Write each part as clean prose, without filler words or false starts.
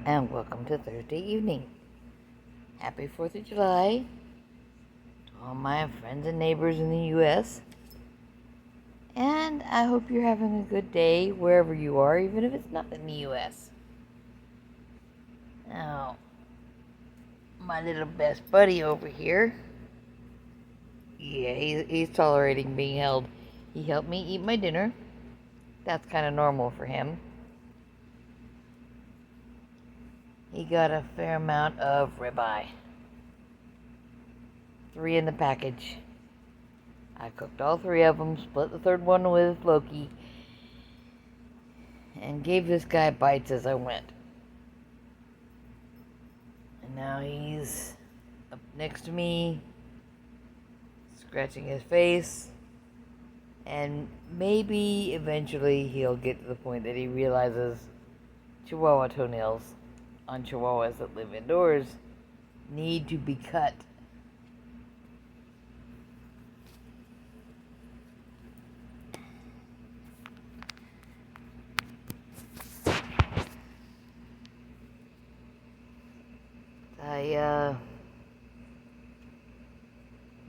and welcome to Thursday evening. Happy 4th of July to all my friends and neighbors in the U.S. And I hope you're having a good day wherever you are, even if it's not in the U.S. Now, my little best buddy over here, he's tolerating being held. He helped me eat my dinner. That's kind of normal for him. He got a fair amount of ribeye. 3 in the package. I cooked all 3 of them, split the third one with Loki, and gave this guy bites as I went. And now he's up next to me, scratching his face, and maybe eventually he'll get to the point that he realizes Chihuahua toenails on Chihuahuas that live indoors need to be cut.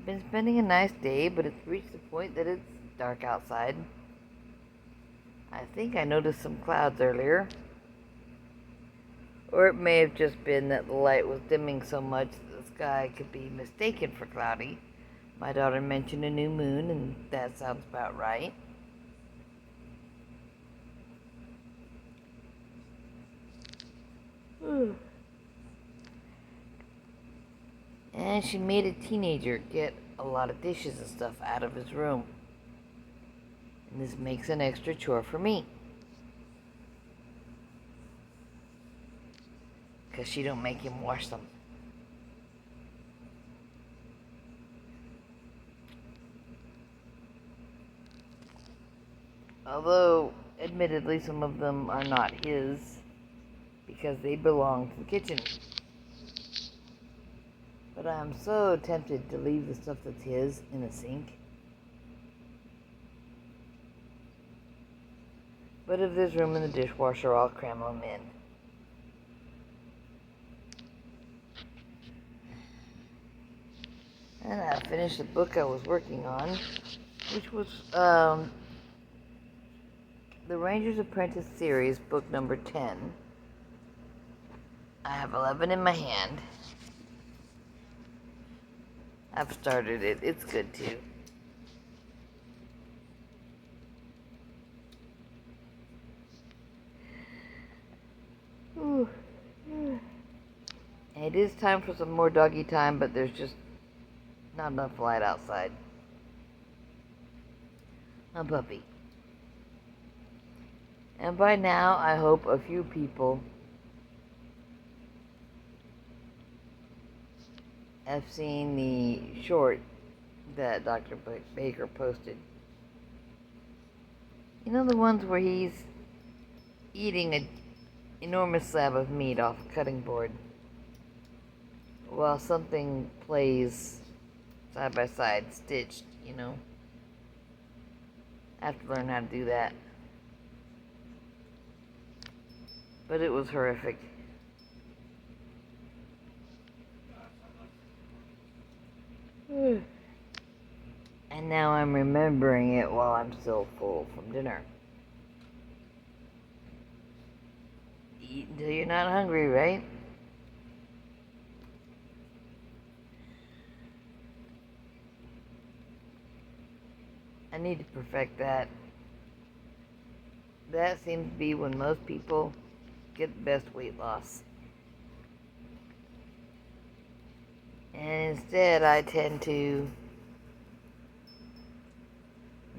Been spending a nice day, but it's reached the point that it's dark outside. I think I noticed some clouds earlier. Or it may have just been that the light was dimming so much that the sky could be mistaken for cloudy. My daughter mentioned a new moon, and that sounds about right. And she made a teenager get a lot of dishes and stuff out of his room. And this makes an extra chore for me. Because she don't make him wash them. Although, admittedly, some of them are not his, because they belong to the kitchen. But I'm so tempted to leave the stuff that's his in the sink. But if there's room in the dishwasher, I'll cram them in. And I finished the book I was working on, which was the Ranger's Apprentice series, book number 10. I have 11 in my hand. I've started it. It's good too. It is time for some more doggy time, but there's just not enough light outside. A puppy. And by now, I hope a few people have seen the short that Dr. Baker posted. You know, the ones where he's eating an enormous slab of meat off a cutting board while something plays side by side, stitched, you know. I have to learn how to do that. But it was horrific. And now I'm remembering it while I'm still full from dinner. Eat until you're not hungry, right? I need to perfect that. That seems to be when most people get the best weight loss. And instead, I tend to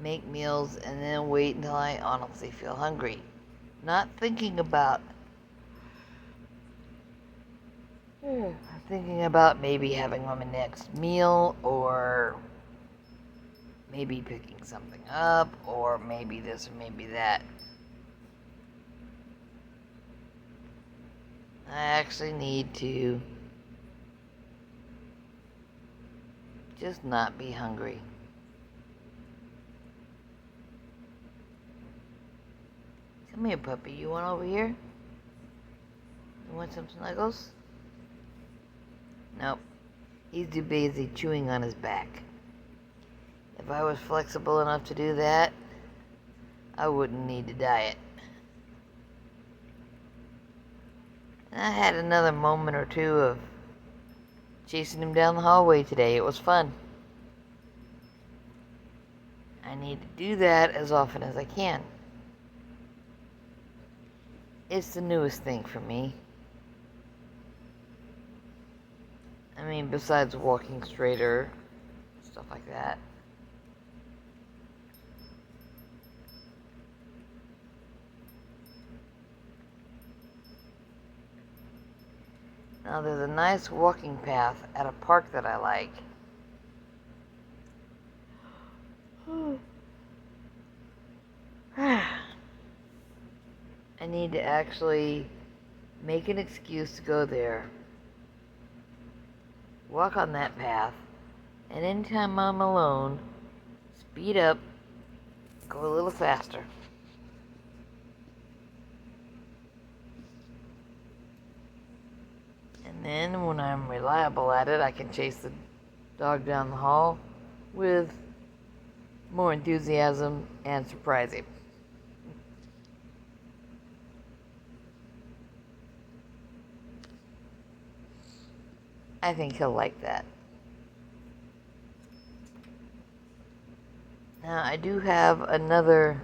make meals and then wait until I honestly feel hungry. Not thinking about maybe having my next meal, or maybe picking something up, or maybe this or maybe that. I actually need to just not be hungry. Come here, puppy. You want over here? You want some snuggles? Nope. He's too busy chewing on his back. If I was flexible enough to do that, I wouldn't need to diet. And I had another moment or two of chasing him down the hallway today. It was fun. I need to do that as often as I can. It's the newest thing for me. I mean, besides walking straighter, stuff like that. Now, there's a nice walking path at a park that I like. I need to actually make an excuse to go there, walk on that path, and anytime I'm alone, speed up, go a little faster. And then when I'm reliable at it, I can chase the dog down the hall with more enthusiasm and surprise him. I think he'll like that. Now, I do have another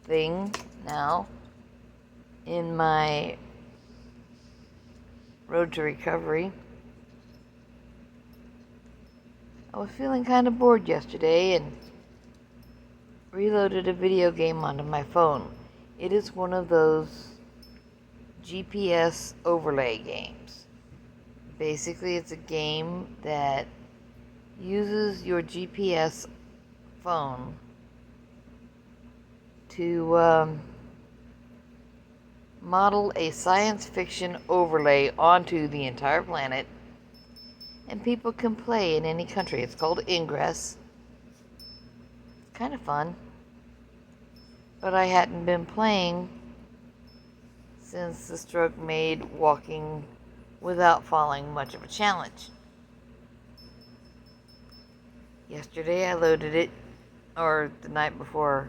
thing now in my road to recovery. I was feeling kind of bored yesterday and reloaded a video game onto my phone. It is one of those GPS overlay games. Basically, it's a game that uses your GPS phone to model a science fiction overlay onto the entire planet, and people can play in any country. It's called Ingress. It's kind of fun, but I hadn't been playing since the stroke made walking without falling much of a challenge. Yesterday I loaded it, or the night before,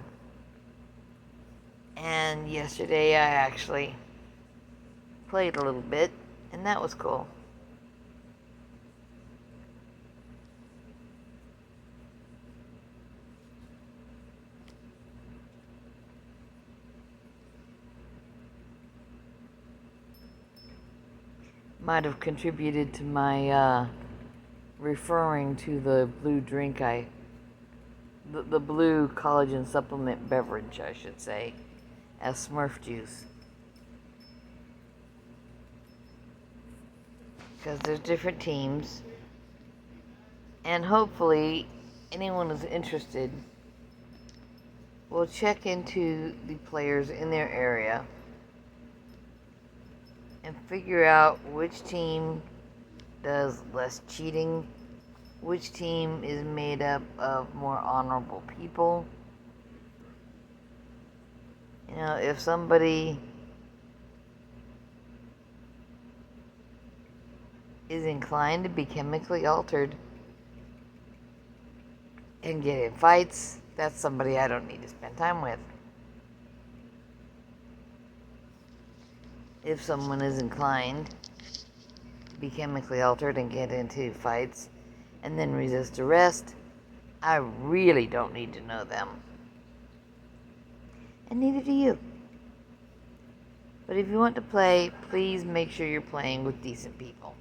and yesterday I actually played a little bit, and that was cool. Might have contributed to my referring to the blue drink the blue collagen supplement beverage, I should say, as Smurf juice. Because there's different teams, and hopefully anyone who's interested will check into the players in their area and figure out which team does less cheating, which team is made up of more honorable people. You know, if somebody is inclined to be chemically altered and get in fights, that's somebody I don't need to spend time with. If someone is inclined to be chemically altered and get into fights and then resist arrest, I really don't need to know them. And neither do you. But if you want to play, please make sure you're playing with decent people.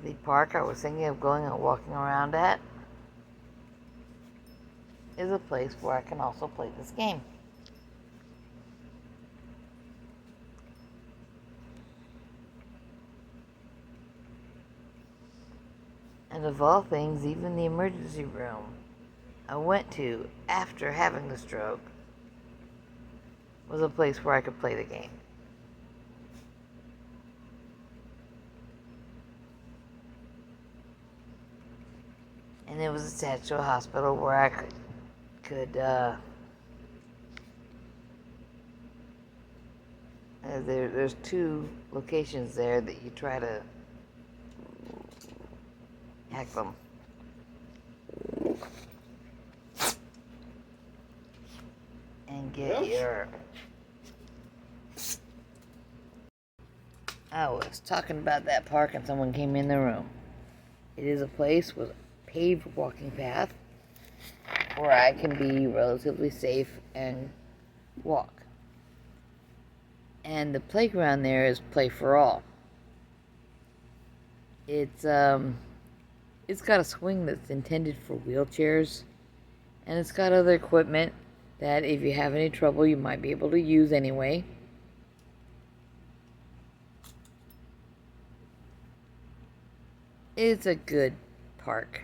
The park I was thinking of going and walking around at is a place where I can also play this game. And of all things, even the emergency room I went to after having the stroke was a place where I could play the game. and it was attached to a hospital where I could there's two locations there that you try to hack them. And get your... I was talking about that park and someone came in the room. It is a place with a paved walking path where I can be relatively safe and walk. And the playground there is Play for All. It's got a swing that's intended for wheelchairs, and it's got other equipment that if you have any trouble you might be able to use anyway. It's a good park.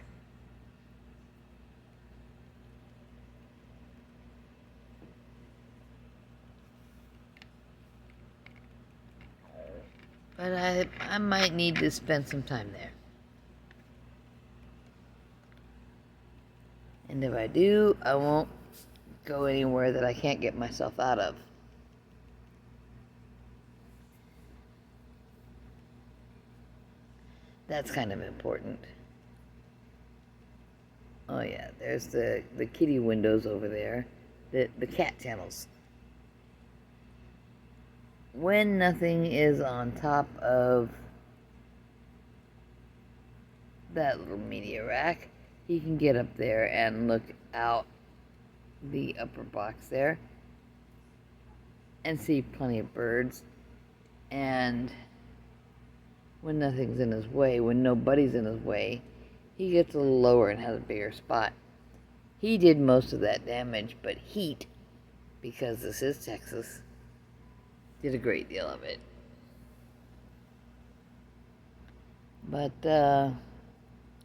But I might need to spend some time there. And if I do, I won't go anywhere that I can't get myself out of. That's kind of important. Oh yeah, there's the kitty windows over there. The cat channels. When nothing is on top of that little media rack, he can get up there and look out the upper box there and see plenty of birds. And when nothing's in his way, when nobody's in his way, he gets a little lower and has a bigger spot. He did most of that damage, but heat, because this is Texas, did a great deal of it. But,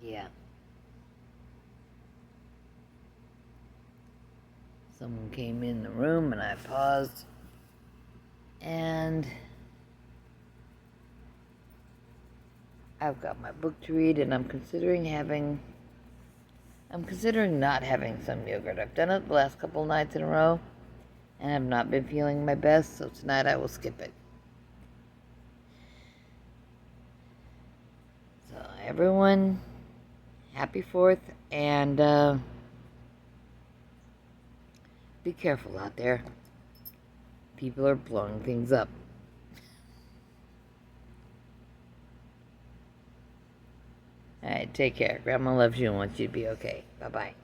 yeah. Someone came in the room and I paused, and I've got my book to read, and I'm considering not having some yogurt. I've done it the last couple nights in a row, and I've not been feeling my best, so tonight I will skip it. So everyone, happy 4th, and be careful out there. People are blowing things up. Alright, take care. Grandma loves you and wants you to be okay. Bye-bye.